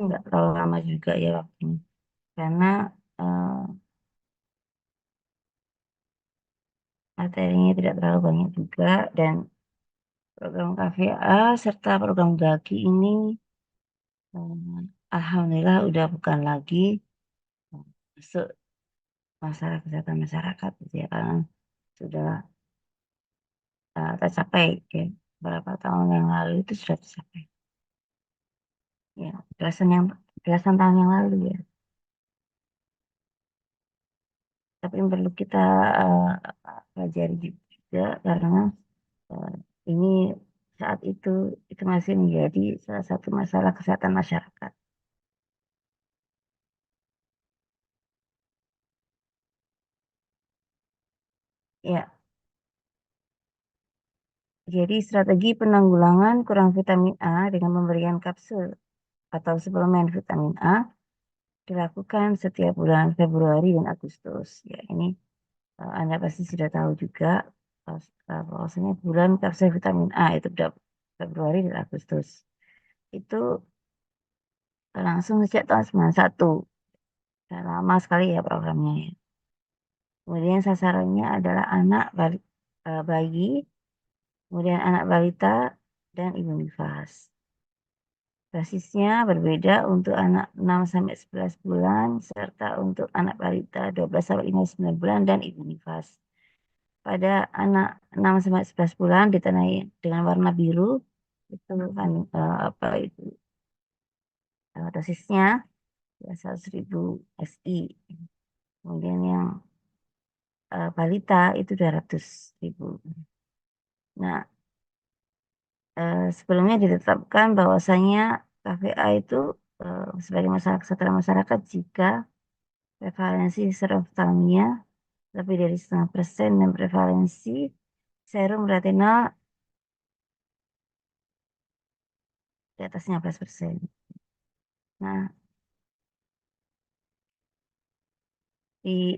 nggak terlalu lama juga ya waktunya. Karena eh, materinya tidak terlalu banyak juga dan program KVA serta program GAKI ini alhamdulillah udah bukan lagi masuk masalah kesehatan masyarakat gitu ya karena sudah tercapai ya beberapa tahun yang lalu itu sudah tercapai ya belasan tahun yang lalu ya. Tapi yang perlu kita eh, pelajari juga karena eh, ini saat itu masih menjadi salah satu masalah kesehatan masyarakat. Ya, jadi strategi penanggulangan kurang vitamin A dengan pemberian kapsul atau suplemen vitamin A dilakukan setiap bulan Februari dan Agustus. Ya, ini Anda pasti sudah tahu juga bahwasanya bulan kapsul vitamin A itu Februari dan Agustus. Itu langsung sejak tahun 91. Udah lama sekali ya programnya ya. Kemudian sasarannya adalah bayi, kemudian anak balita, dan ibu nifas. Dosisnya berbeda untuk anak 6 sampai 11 bulan serta untuk anak balita 12 sampai 59 bulan dan ibu nifas. Pada anak 6 sampai 11 bulan ditandai dengan warna biru itu kan apa itu dosisnya ya 100.000 SI. Kemudian yang balita itu 200.000. Nah, sebelumnya ditetapkan bahwasanya KVA itu sebagai masalah kesehatan masyarakat jika prevalensi seroftalmia lebih dari 0,5% dan prevalensi serum retinal di atas 15%. Nah,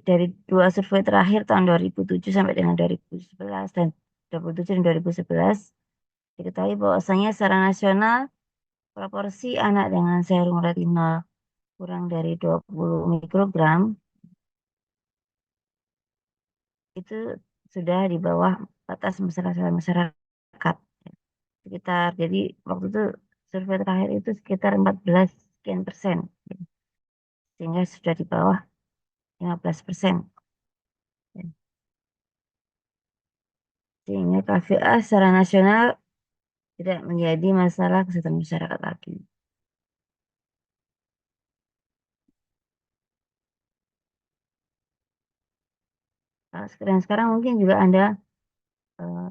dari dua survei terakhir tahun 2007 sampai dengan 2011 dan 2007 dan 2011 diketahui bahwasanya secara nasional proporsi anak dengan serum retinal kurang dari 20 mikrogram itu sudah di bawah batas masalah masyarakat sekitar jadi waktu itu survei terakhir itu sekitar 14 sekian persen sehingga sudah di bawah 15%. Sehingga KVA secara nasional tidak menjadi masalah kesehatan masyarakat lagi. Sekarang mungkin juga Anda eh,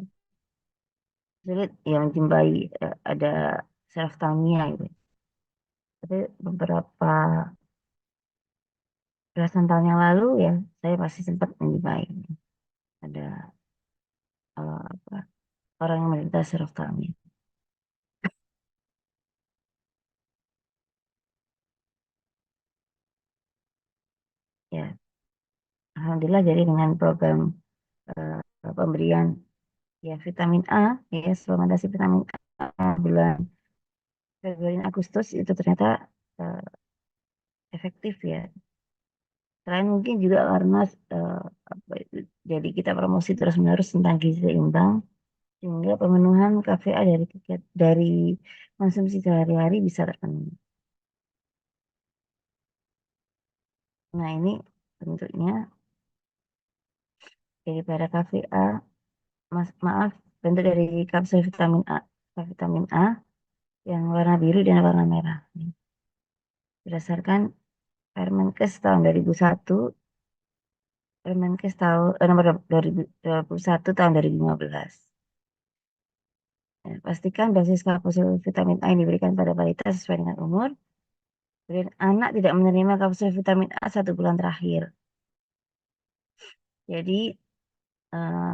sulit ya menjumpai ada selftamia gitu. Tapi beberapa belasan tahun yang lalu ya saya pasti sempat menjumpai ada apa, orang yang menderita selftamia. Ya, alhamdulillah jadi dengan program pemberian ya vitamin A ya suplementasi vitamin A bulan Februari dan Agustus itu ternyata eh, efektif ya. Selain mungkin juga karena eh, apa itu, jadi kita promosi terus-menerus tentang gizi seimbang sehingga pemenuhan KVA dari konsumsi sehari-hari bisa terpenuhi. Nah ini bentuknya daripada KVA, maaf, bentuk dari kapsul vitamin A yang warna biru dan warna merah. Berdasarkan Permenkes tahun 2001, Permenkes nomor 2021 tahun 2015. Ya, pastikan dosis kapsul vitamin A yang diberikan pada balita sesuai dengan umur. Kemudian anak tidak menerima kapsul vitamin A 1 bulan terakhir. Jadi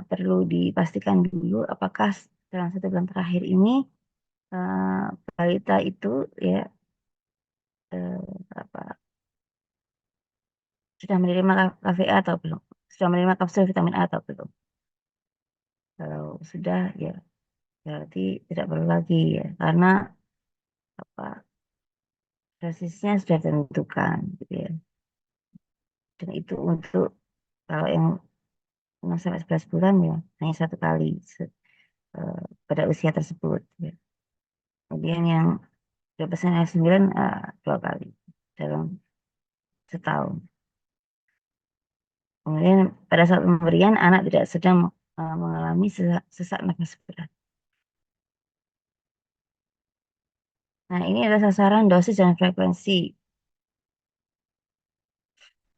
perlu dipastikan dulu apakah dalam 1 bulan terakhir ini eh, balita itu ya eh, apa, sudah menerima KVA atau belum, sudah menerima kapsul vitamin A atau belum. Kalau sudah ya berarti tidak perlu lagi ya karena apa dosisnya sudah ditentukan, gitu ya. Dan itu untuk kalau yang 6 sampai 11 bulan ya hanya satu kali pada usia tersebut. Ya. Kemudian yang 12 sampai 9 dua kali dalam setahun. Kemudian pada saat pemberian anak tidak sedang mengalami sesak nafas berat. Nah, ini adalah sasaran dosis dan frekuensi.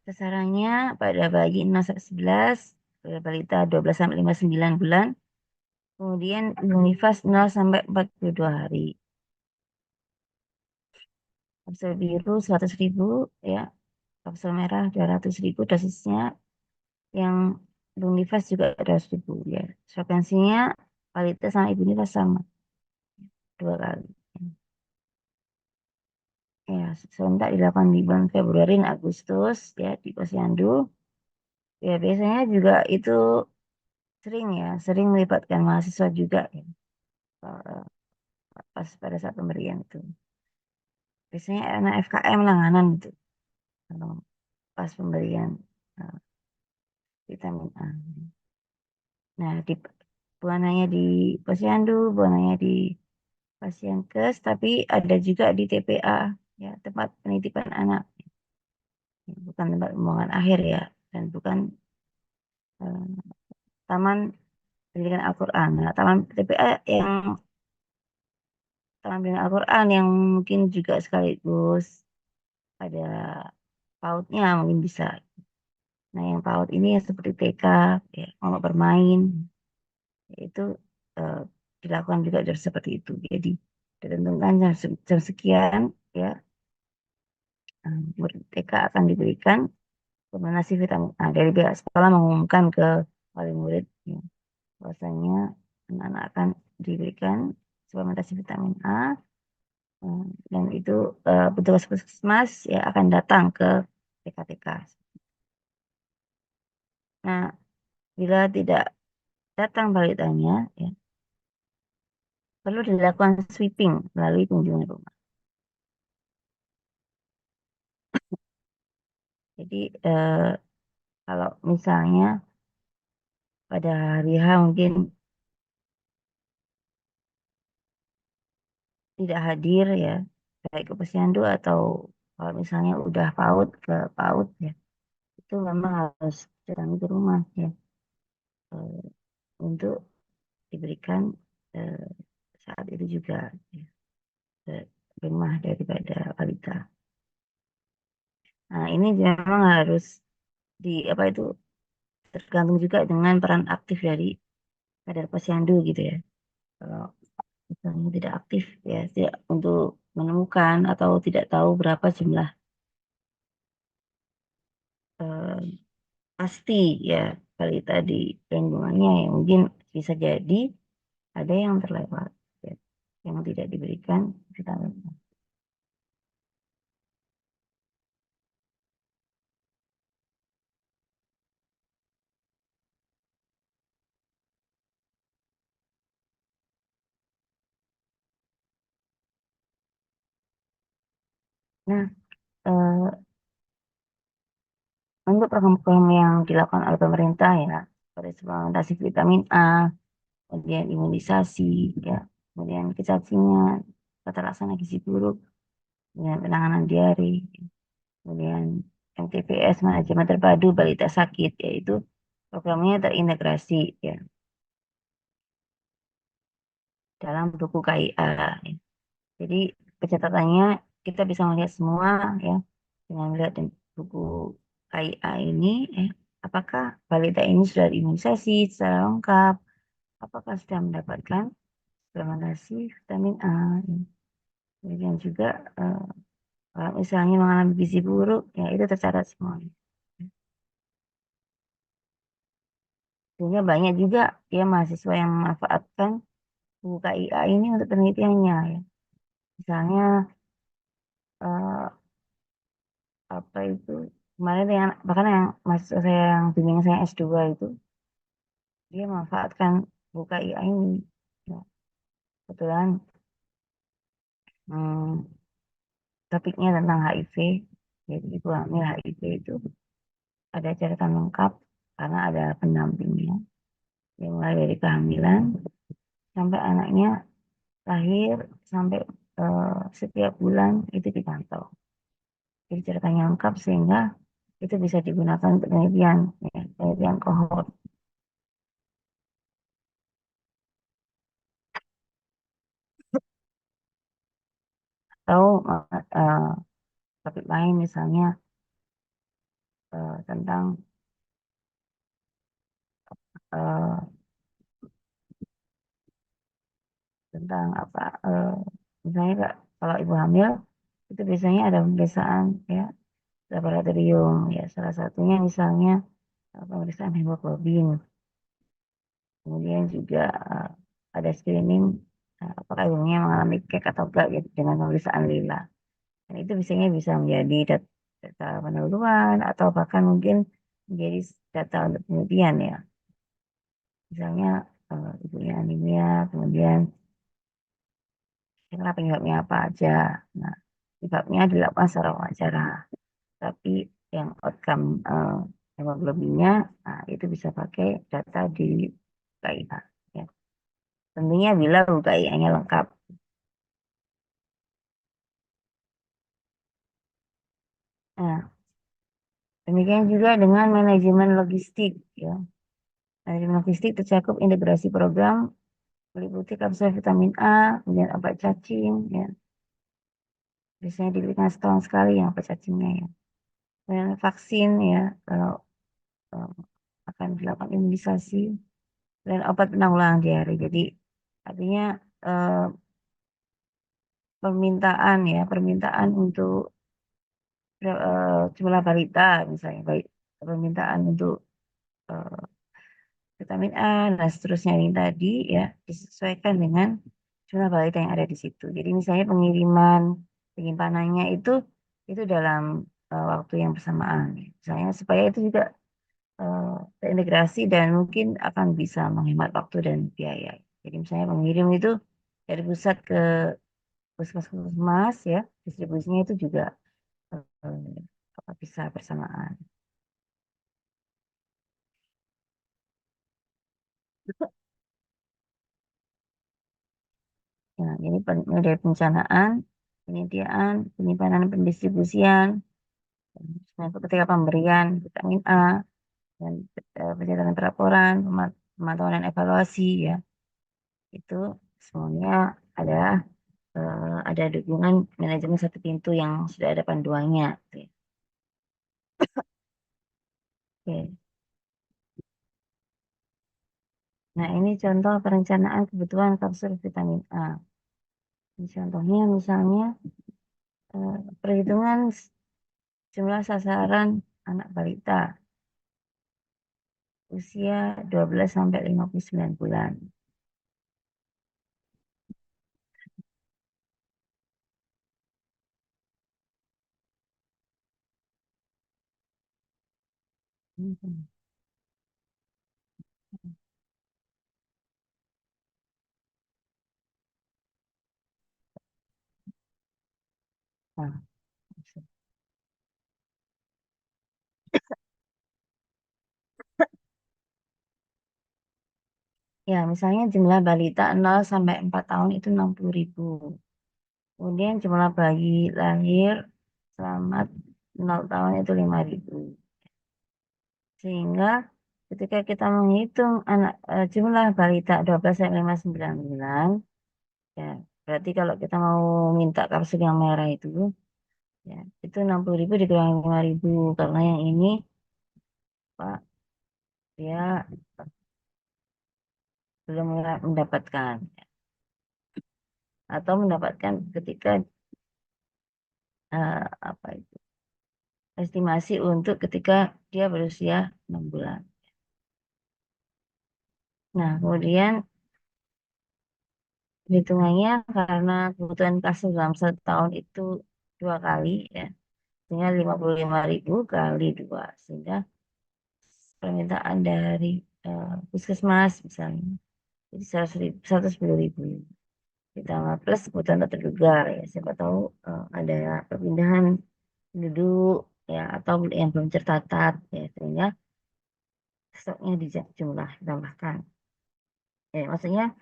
Sasarannya pada bayi 0 sampai 11, pada balita 12 sampai 59 bulan, kemudian imunitas 0 sampai 42 hari. Kapsul biru 100.000 ya, kapsul merah 200.000 dosisnya, yang imunitas juga 200.000 ya. Frekuensinya balita sama imunitas sama, dua kali. Ya, serentak dilakukan di bulan Februari dan Agustus ya di Posyandu. Ya, biasanya juga itu sering melibatkan mahasiswa juga ya, eh, pas pada saat pemberian itu. Biasanya anak FKM langganan itu kalau pas pemberian eh, vitamin A. Nah, bukan hanya di Posyandu, bukan hanya di Pasienkes, tapi ada juga di TPA ya, tempat penitipan anak. Bukan tempat pembuangan akhir ya, dan bukan eh, taman pendidikan Al-Quran. Nah, taman TPA yang taman pendidikan Al-Quran yang mungkin juga sekaligus ada pautnya mungkin bisa. Nah, yang PAUD ini ya seperti TK, ya, mau bermain, itu eh, dilakukan juga seperti itu. Jadi ditentukan jam sekian, ya, murid TK akan diberikan suplementasi vitamin A. Dari pihak sekolah mengumumkan ke wali murid, ya, bahwasanya anak-anak akan diberikan suplementasi vitamin A, eh, dan itu petugas puskesmas ya akan datang ke TK-TK. Nah, bila tidak datang balitanya, ya, perlu dilakukan sweeping melalui kunjungan rumah. Jadi kalau misalnya pada hari H mungkin tidak hadir ya, baik ke posyandu atau kalau misalnya udah PAUD ke PAUD ya, itu memang harus datangi ke rumah ya, eh, untuk diberikan eh, saat itu juga ya, ke rumah daripada balita. Nah, ini memang harus di apa itu tergantung juga dengan peran aktif dari kader posyandu gitu ya. Kalau misalnya tidak aktif ya, tidak untuk menemukan atau tidak tahu berapa jumlah eh, pasti ya balita di lingkungannya, ya mungkin bisa jadi ada yang terlewat ya, yang tidak diberikan vitamin. Nah, eh, untuk program-program yang dilakukan oleh pemerintah ya, seperti suplementasi vitamin A, kemudian imunisasi, ya, kemudian kecacingan, tata laksana gizi buruk, kemudian penanganan diare, kemudian MTPS manajemen terpadu balita sakit, yaitu programnya terintegrasi ya dalam buku KIA. Ya. Jadi pencatatannya kita bisa melihat semua ya dengan melihat buku KIA ini, apakah balita ini sudah diimunisasi secara lengkap, apakah sudah mendapatkan suplementasi vitamin A. Ya. Kemudian juga eh, kalau misalnya mengalami gizi buruk, ya itu tercatat semuanya. Sehingga banyak juga ya mahasiswa yang memanfaatkan buku KIA ini untuk penelitiannya ya. Misalnya eh, apa itu kemarin yang bahkan yang mahasiswa saya yang bimbing saya S2 itu dia memanfaatkan buku KIA ini. Ya, kebetulan hmm, topiknya tentang HIV. Jadi ibu hamil HIV itu ada catatan lengkap karena ada pendampingnya. Yang mulai dari kehamilan sampai anaknya lahir sampai setiap bulan itu dipantau. Jadi ceritanya lengkap sehingga itu bisa digunakan untuk penelitian, ya, penelitian kohort. Atau topik lain misalnya tentang eh, tentang apa misalnya kalau ibu hamil itu biasanya ada pemeriksaan ya laboratorium ya salah satunya misalnya pemeriksaan hemoglobin. Kemudian juga ada screening apakah ibunya mengalami kek atau enggak gitu, dengan pemeriksaan lila. Dan itu biasanya bisa menjadi data penelitian atau bahkan mungkin menjadi data untuk penelitian ya. Misalnya ibunya anemia, kemudian kira penyebabnya apa aja. Nah, penyebabnya dilakukan secara wawancara. Tapi yang outcome hemoglobinnya, nah, itu bisa pakai data di UKIA. Ya. Tentunya bila UKIA-nya lengkap. Nah, demikian juga dengan manajemen logistik. Ya. Manajemen logistik tercakup integrasi program meliputi kapsul vitamin A, kemudian obat cacing, ya. Biasanya diberikan setahun sekali yang obat cacingnya ya. Dan vaksin ya, kalau eh, akan dilakukan imunisasi dan obat penanggulangan diare. Jadi artinya eh, permintaan untuk jumlah balita misalnya, baik permintaan untuk eh, vitamin A dan seterusnya yang tadi ya disesuaikan dengan jumlah balita yang ada di situ. Jadi misalnya pengiriman penyimpanannya itu dalam waktu yang bersamaan. Misalnya supaya itu juga eh, terintegrasi dan mungkin akan bisa menghemat waktu dan biaya. Jadi misalnya pengirim itu dari pusat ke puskesmas ya, distribusinya itu juga bisa bersamaan. Ya, jadi mulai dari perencanaan, penyediaan, penyimpanan, pendistribusian, dan ketika pemberian vitamin A dan pencatatan pelaporan, pemantauan dan evaluasi ya, itu semuanya ada ada dukungan manajemen satu pintu yang sudah ada panduannya. Gitu ya. Oke. Nah, ini contoh perencanaan kebutuhan kapsul vitamin A. Ini contohnya misalnya perhitungan jumlah sasaran anak balita usia 12 sampai 59 bulan. Nah, ya, misalnya jumlah balita 0 sampai 4 tahun itu 60.000. Kemudian jumlah bayi lahir selamat 0 tahun itu 5.000. Sehingga ketika kita menghitung jumlah balita 12 sampai 59 bulan, ya, berarti kalau kita mau minta kapsul yang merah itu, ya, itu 60.000 dikurangi 5.000 karena yang ini Pak dia belum mendapatkan atau mendapatkan ketika apa itu estimasi untuk ketika dia berusia 6 bulan. Nah, kemudian hitungannya karena kebutuhan kasus dalam 1 tahun itu 2 kali ya, sehingga 55.000 kali 2 sehingga permintaan dari puskesmas misalnya jadi 110.000. ditambah plus kebutuhan tak terduga ya, siapa tahu ada perpindahan penduduk ya atau yang belum tercatat ya, sehingga stoknya dijumlah ditambahkan ya, maksudnya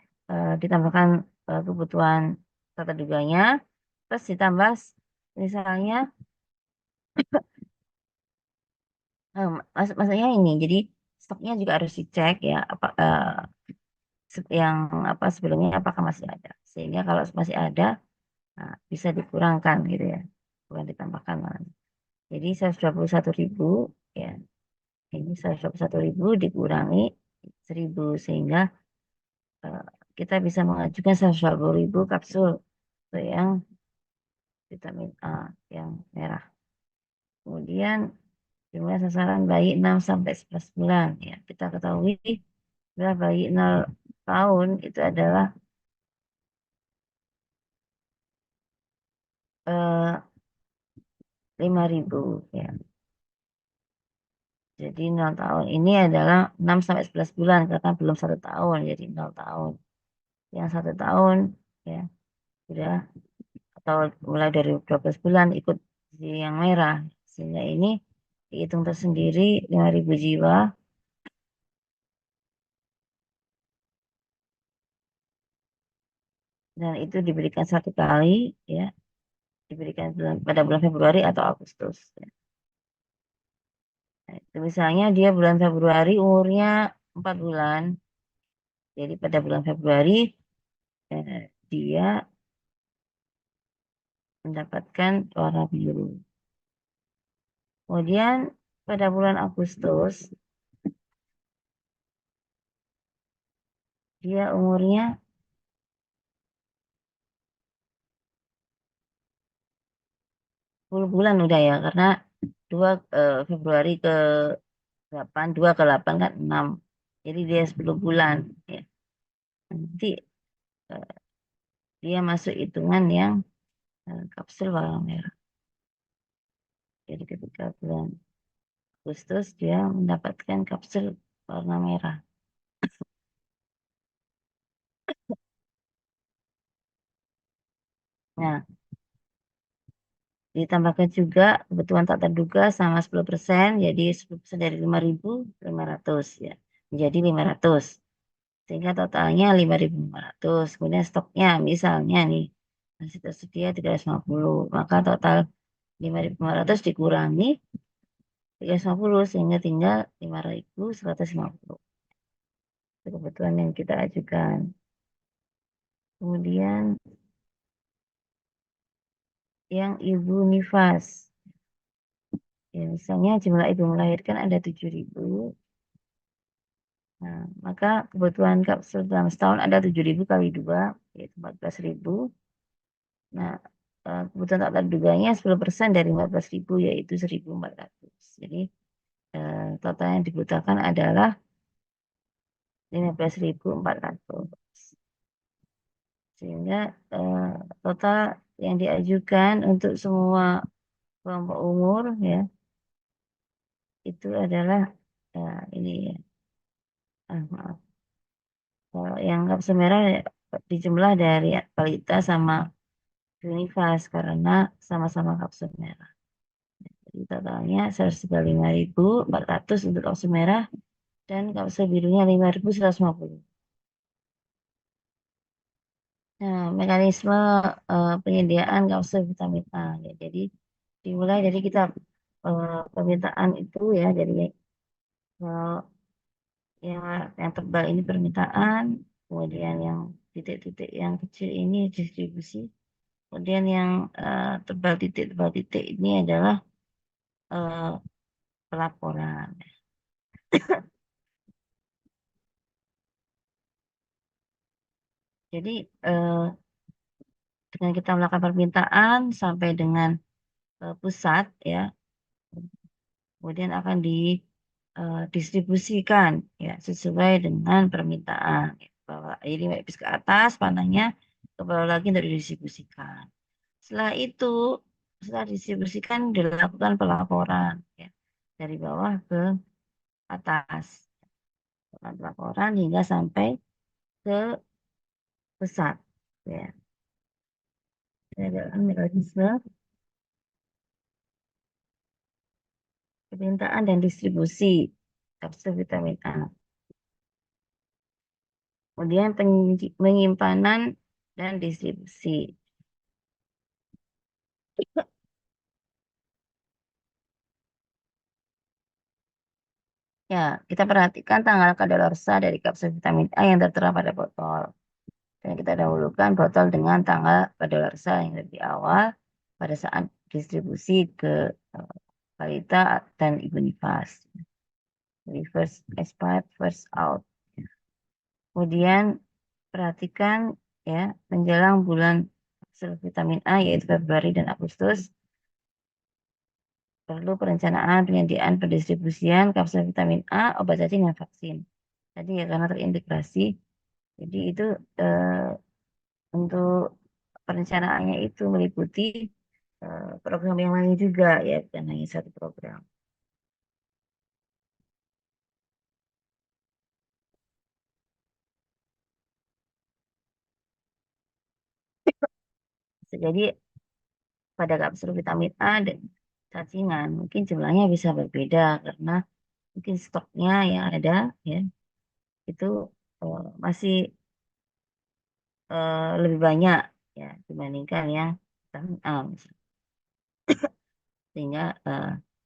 ditambahkan kebutuhan tak terduganya plus ditambah misalnya maksudnya ini, jadi stoknya juga harus dicek ya, apa yang apa sebelumnya apakah masih ada, sehingga kalau masih ada bisa dikurangkan gitu ya, bukan ditambahkan malah. Jadi 121.000 ya, ini 121.000 dikurangi 1.000 sehingga eh, kita bisa mengajukan 120.000 kapsul untuk yang vitamin A yang merah. Kemudian jumlah sasaran bayi 6 sampai 11 bulan ya. Kita ketahui jumlah bayi 0 tahun itu adalah 5.000 ya. Jadi 0 tahun ini adalah 6 sampai 11 bulan karena belum 1 tahun, jadi 0 tahun. Yang 1 tahun ya sudah, atau mulai dari 12 bulan ikut di yang merah. Sehingga ini dihitung tersendiri 5.000 jiwa dan itu diberikan 1 kali ya, diberikan pada bulan Februari atau Agustus. Ya. Nah, itu misalnya dia bulan Februari umurnya 4 bulan, jadi pada bulan Februari dia mendapatkan warna biru. Kemudian pada bulan Agustus dia umurnya 10 bulan udah ya, karena 2 Februari ke 8, 2 ke 8 kan 6. Jadi dia 10 bulan ya. Nanti eh, dia masuk hitungan yang kapsul warna merah. Jadi ketika bulan Agustus dia mendapatkan kapsul warna merah. Nah, ditambahkan juga kebutuhan tak terduga sama 10%, jadi 10% dari 5.500 ya, menjadi 500. Sehingga totalnya 5.500. Kemudian stoknya misalnya nih masih tersedia 350, maka total 5.500 dikurangi 350 sehingga tinggal 5.150. Itu kebutuhan yang kita ajukan. Kemudian yang ibu nifas. Ya, misalnya jumlah ibu melahirkan ada 7.000. Nah, maka kebutuhan kapsul dalam setahun ada 7.000 kali 2, yaitu 14.000. Nah, kebutuhan tak terduganya 10% dari 14.000, yaitu 1.400. Jadi, total yang dibutuhkan adalah 15.400. Sehingga total yang diajukan untuk semua kelompok umur ya, itu adalah ini ya. Maaf. Kalau yang kapsul merah dijumlah dari balita sama Univas karena sama-sama kapsul merah. Jadi totalnya 135.400 untuk kapsul merah dan kapsul birunya 5.150. Nah, mekanisme penyediaan kapsul vitamin A ya. Jadi dimulai dari kita permintaan itu ya. Jadi kalau yang tebal ini permintaan, kemudian yang titik-titik yang kecil ini distribusi, kemudian yang tebal titik ini adalah eh, pelaporan. Jadi dengan kita melakukan permintaan sampai dengan pusat ya, kemudian akan didistribusikan ya sesuai dengan permintaan. Ya. Bahwa ini habis ke atas panahnya, ke bawah lagi untuk didistribusikan. Setelah itu, setelah didistribusikan dilakukan pelaporan ya, dari bawah ke atas, pelaporan hingga sampai ke pusat ya. Ada mekanisme permintaan dan distribusi kapsul vitamin A. Kemudian penyimpanan dan distribusi. Ya, kita perhatikan tanggal kadaluarsa dari kapsul vitamin A yang tertera pada botol. Dan kita dahulukan botol dengan tanggal kadaluarsa yang lebih awal pada saat distribusi ke balita dan ibu nifas. Jadi first expired, first out. Kemudian perhatikan ya menjelang bulan kapsul vitamin A yaitu Februari dan Agustus perlu perencanaan penyediaan pendistribusian kapsul vitamin A, obat cacing dan vaksin. Tadi ya karena terintegrasi, jadi itu untuk perencanaannya itu meliputi program yang lain juga ya, bukan hanya satu program. Jadi pada kapsul vitamin A dan cacingan mungkin jumlahnya bisa berbeda karena mungkin stoknya yang ada ya itu masih lebih banyak ya dibandingkan yang vitamin A misalnya. Sehingga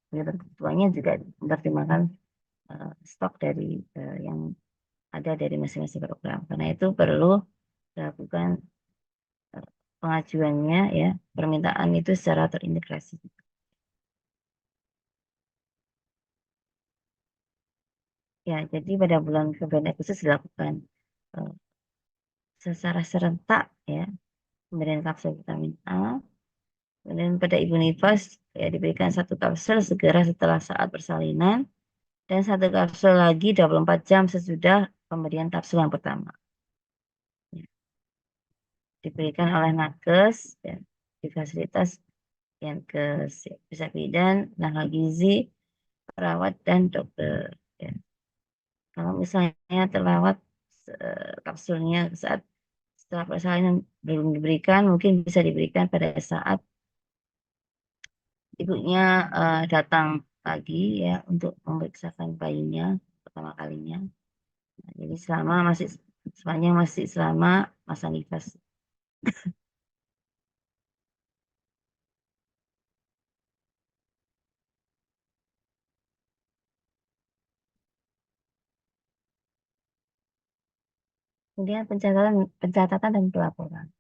kebutuhannya juga mempertimbangkan stok dari yang ada dari masing-masing program. Karena itu perlu dilakukan pengajuannya ya permintaan itu secara terintegrasi. Ya, jadi pada bulan Februari Agustus dilakukan uh, secara serentak ya pemberian kapsul vitamin A. Kemudian pada ibu nifas ya diberikan satu kapsul segera setelah saat persalinan dan satu kapsul lagi 24 jam sesudah pemberian kapsul yang pertama. Ya, diberikan oleh nakes ya, di fasilitas yang bisa bidan, tenaga gizi, perawat dan dokter. Ya. Kalau misalnya terlewat kapsulnya saat setelah persalinan belum diberikan, mungkin bisa diberikan pada saat ibunya datang lagi ya untuk memeriksakan bayinya pertama kalinya. Nah, jadi sepanjang masih selama masa nifas. Kemudian pencatatan dan pelaporan.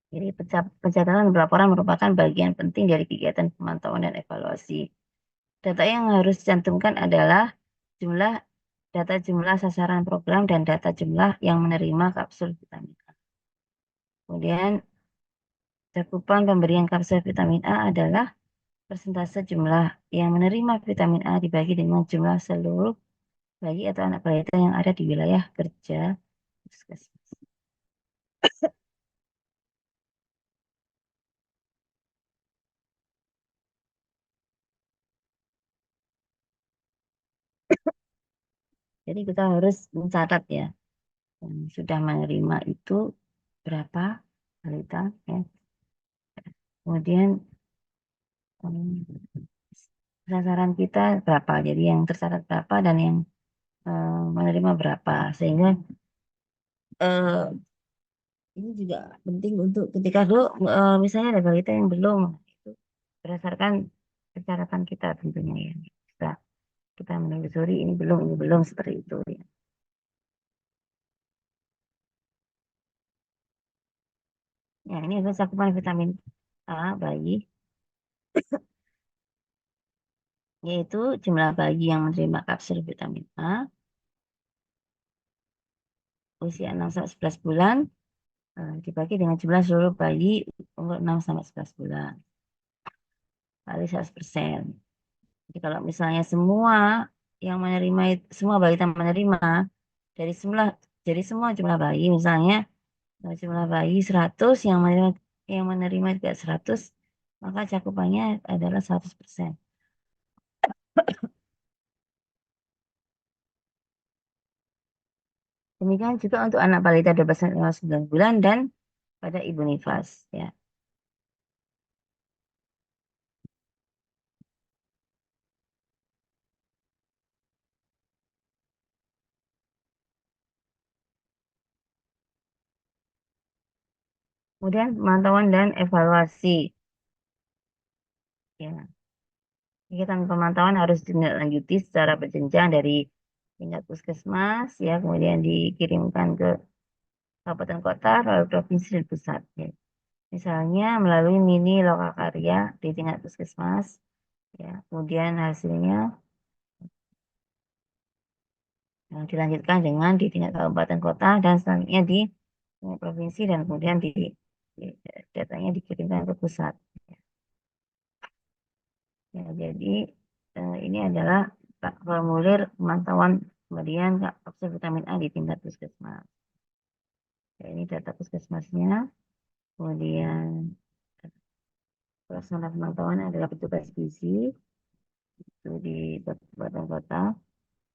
Jadi pencatatan dan pelaporan merupakan bagian penting dari kegiatan pemantauan dan evaluasi. Data yang harus dicantumkan adalah jumlah data jumlah sasaran program dan data jumlah yang menerima kapsul vitamin A. Kemudian cakupan pemberian kapsul vitamin A adalah persentase jumlah yang menerima vitamin A dibagi dengan jumlah seluruh bayi atau anak balita yang ada di wilayah kerja puskesmas. Jadi kita harus mencatat ya, yang sudah menerima itu berapa balita ya. Kemudian sasaran kita berapa, jadi yang tercatat berapa dan yang menerima berapa, sehingga ini juga penting untuk ketika dulu misalnya ada balita yang belum itu berdasarkan persyaratan kita tentunya ya kita menelusuri ini belum seperti itu ya. Ya ini adalah cakupan vitamin A bayi yaitu jumlah bayi yang menerima kapsul vitamin A usia 6 sampai 11 bulan dibagi dengan jumlah seluruh bayi umur 6 sampai 11 bulan kali 100%. Jadi kalau misalnya semua yang menerima semua balita menerima dari semua jumlah bayi misalnya jumlah bayi 100 yang menerima juga 100 maka cakupannya adalah 100%. Demikian juga untuk anak balita 12 sampai 9 bulan dan pada Ibu Nifas ya. Kemudian pemantauan dan evaluasi ya. Kegiatan pemantauan harus ditindaklanjuti secara berjenjang dari tingkat puskesmas ya, kemudian dikirimkan ke kabupaten kota, lalu provinsi dan pusat ya. Misalnya melalui mini lokakarya di tingkat puskesmas ya, kemudian hasilnya dilanjutkan dengan di tingkat kabupaten kota dan selanjutnya di tingkat provinsi dan kemudian di datanya dikirimkan ke pusat. Ya, jadi ini adalah formulir pemantauan pemberian kapsul vitamin A di tingkat puskesmas. Ya, ini data puskesmasnya. Kemudian pelaksana pemantauan adalah petugas gizi itu di kabupaten kota.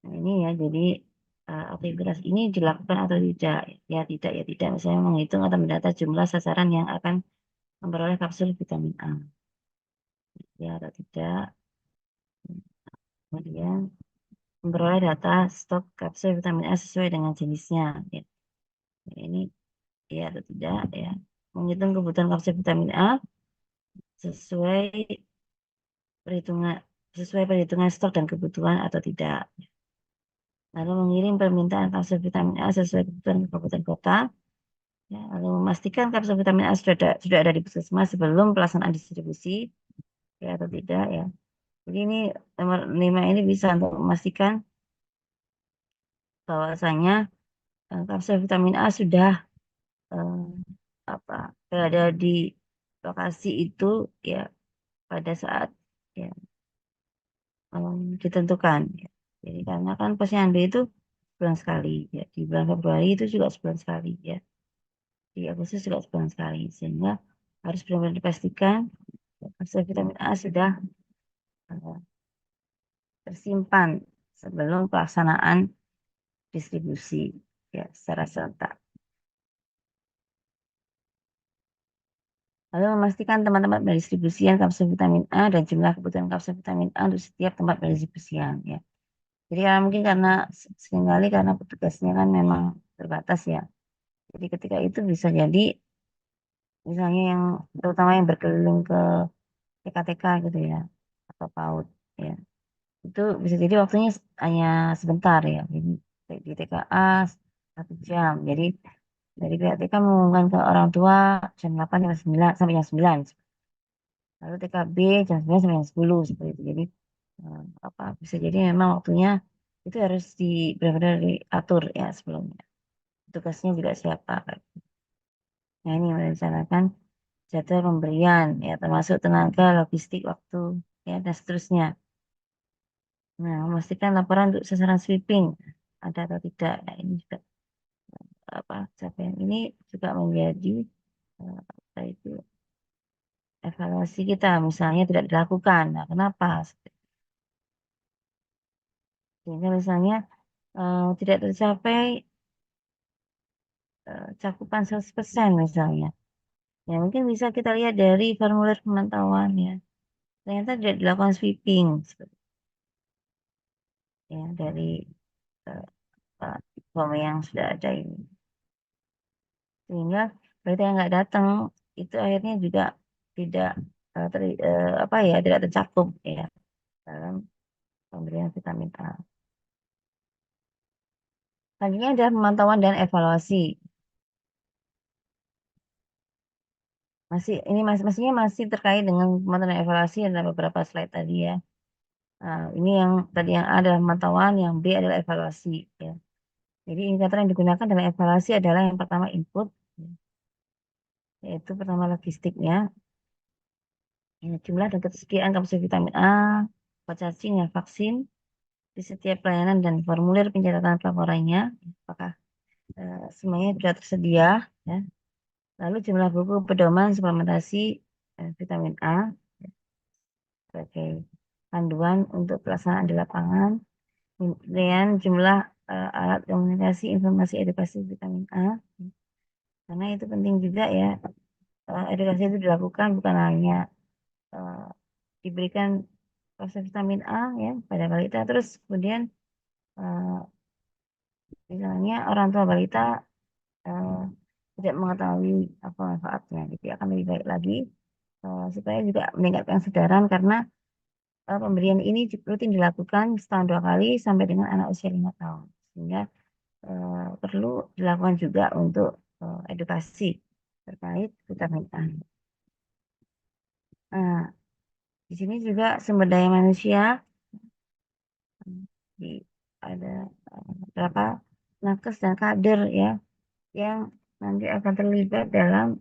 Nah ini ya, jadi aktivitas ini dilakukan atau tidak? Ya tidak, ya tidak. Misalnya menghitung atau mendata jumlah sasaran yang akan memperoleh kapsul vitamin A. Ya atau tidak. Kemudian memperoleh data stok kapsul vitamin A sesuai dengan jenisnya. Ya. Ini ya atau tidak ya. Menghitung kebutuhan kapsul vitamin A sesuai perhitungan perhitungan stok dan kebutuhan atau tidak. Lalu mengirim permintaan kapsul vitamin A sesuai kebutuhan kabupaten kota. Ya, lalu memastikan kapsul vitamin A sudah ada di puskesmas sebelum pelaksanaan distribusi ya atau tidak ya. Jadi ini nomor 5 ini bisa untuk memastikan bahwasanya kapsul vitamin A sudah eh, apa berada di lokasi itu ya pada saat ya ditentukan ya. Jadi karena kan posyandu itu sebulan sekali ya, di bulan Februari itu juga sebulan sekali ya, di Agustus juga sebulan sekali, sehingga harus benar-benar dipastikan kapsul vitamin A sudah eh, tersimpan sebelum pelaksanaan distribusi ya secara serentak. Lalu memastikan tempat-tempat pendistribusian kapsul vitamin A dan jumlah kebutuhan kapsul vitamin A untuk setiap tempat pendistribusian ya. Jadi mungkin karena seringkali karena petugasnya kan memang terbatas ya. Jadi ketika itu bisa jadi misalnya yang terutama yang berkeliling ke TK-TK gitu ya atau PAUD ya. Itu bisa jadi waktunya hanya sebentar ya. Jadi di TKA 1 jam. Jadi dari pihak TK mengumumkan ke orang tua jam 8 sampai 9 sampai jam 9. Lalu TKB jam 9 sampai jam 10 seperti itu. Jadi apa bisa jadi memang waktunya itu harus benar-benar diatur ya sebelumnya. Tugasnya juga siapa. Nah ini merencanakan jadwal pemberian ya termasuk tenaga, logistik, waktu ya dan seterusnya. Nah, memastikan laporan untuk sasaran sweeping ada atau tidak. Nah, ini juga apa capaian ini juga menjadi apa itu evaluasi kita misalnya tidak dilakukan. Nah, kenapa? Sehingga misalnya tidak tercapai cakupan 100% misalnya. Ya, mungkin bisa kita lihat dari formulir pemantauan ya. Ternyata tidak dilakukan sweeping ya dari eh, form yang sudah ada ini. Sehingga berita yang nggak datang itu akhirnya juga tidak apa ya tidak tercakup ya dalam pemberian vitamin A. Selanjutnya ada pemantauan dan evaluasi. Maksudnya masih terkait dengan pemantauan dan evaluasi ada beberapa slide tadi ya. Nah, ini yang tadi yang A adalah pemantauan, yang B adalah evaluasi ya. Jadi indikator yang digunakan dalam evaluasi adalah yang pertama input, yaitu pertama logistiknya, ya, jumlah dan ketersediaan kapsul vitamin A, cacing ya vaksin di setiap pelayanan dan formulir pencatatan pelaporannya, apakah semuanya sudah tersedia ya. Lalu jumlah buku pedoman suplementasi vitamin A sebagai panduan untuk pelaksanaan di lapangan. Kemudian jumlah alat komunikasi informasi edukasi vitamin A. Karena itu penting juga ya, edukasi itu dilakukan bukan hanya eh, diberikan konsep vitamin A ya pada balita, terus kemudian eh, misalnya orang tua balita eh, tidak mengetahui apa manfaatnya, jadi akan lebih baik lagi supaya juga meningkatkan kesadaran karena pemberian ini rutin dilakukan setahun 2 kali sampai dengan anak usia 5 tahun, sehingga perlu dilakukan juga untuk edukasi terkait vitamin A. Nah, di sini juga sumber daya manusia, di, ada berapa nakes dan kader ya yang nanti akan terlibat dalam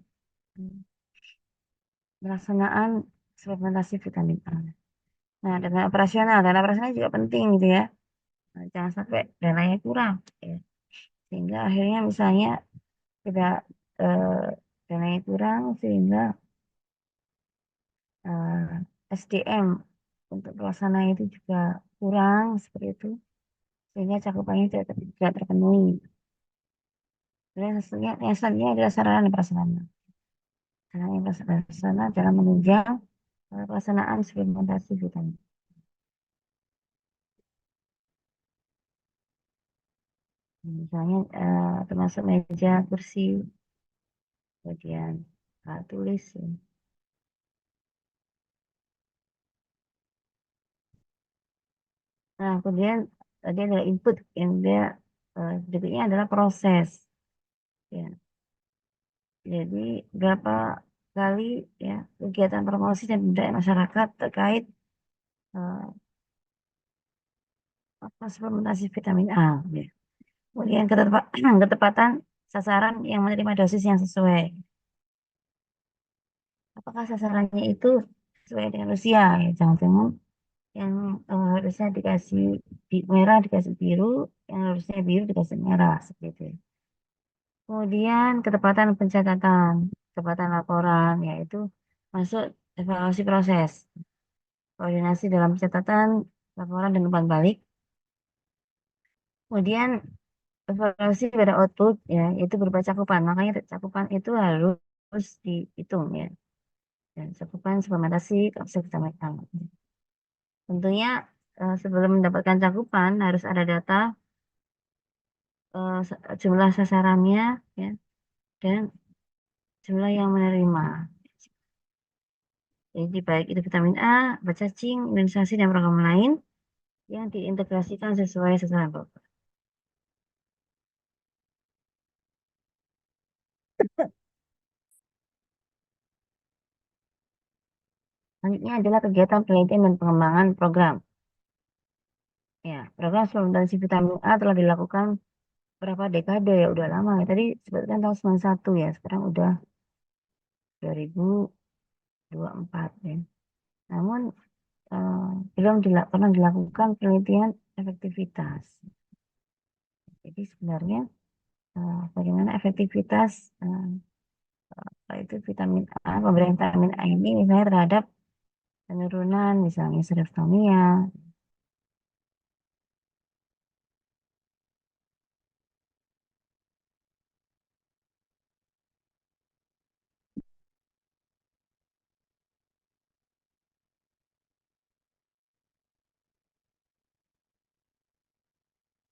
pelaksanaan suplementasi vitamin A. Nah, dana operasional juga penting gitu ya. Nah, jangan sampai dananya kurang ya. Sehingga akhirnya misalnya tidak eh, dananya kurang sehingga SDM untuk pelaksana itu juga kurang seperti itu, sehingga cakupannya tidak terpenuhi. Dan yang selanjutnya adalah sarana dan prasarana. Sarana dan prasarana dalam menunjang pelaksanaan suplementasi vitamin. Misalnya termasuk meja, kursi, kemudian alat tulis. Ya. Nah, kemudian tadi ada input, yang dia berikutnya adalah proses. Ya. Jadi berapa kali ya kegiatan promosi dan pemberdayaan masyarakat terkait eh, suplementasi vitamin A. Ya. Kemudian ketepatan sasaran yang menerima dosis yang sesuai. Apakah sasarannya itu sesuai dengan usia? Ya, jangan-jangan yang harusnya dikasih merah dikasih biru, yang harusnya biru dikasih merah seperti itu. Kemudian ketepatan pencatatan, ketepatan laporan, yaitu masuk evaluasi proses, koordinasi dalam pencatatan, laporan dan umpan balik. Kemudian evaluasi pada output, ya, itu berupa cakupan. Makanya cakupan itu harus dihitung ya. Dan cakupan suplementasi kapsul vitamin A. Tentunya sebelum mendapatkan cakupan harus ada data jumlah sasarannya ya dan jumlah yang menerima. Jadi baik itu vitamin A, cacing, imunisasi dan program lain yang diintegrasikan sesuai sasaran pokok. Selanjutnya adalah kegiatan penelitian dan pengembangan program. Ya, program suplementasi vitamin A telah dilakukan berapa dekade ya, udah lama ya. Tadi sebutkan tahun 91 ya, sekarang udah 2024 ya. Namun eh, belum pernah dilakukan penelitian efektivitas. Jadi sebenarnya bagaimana efektivitas itu vitamin A, pemberian vitamin A ini misalnya terhadap penurunan misalnya sereftomia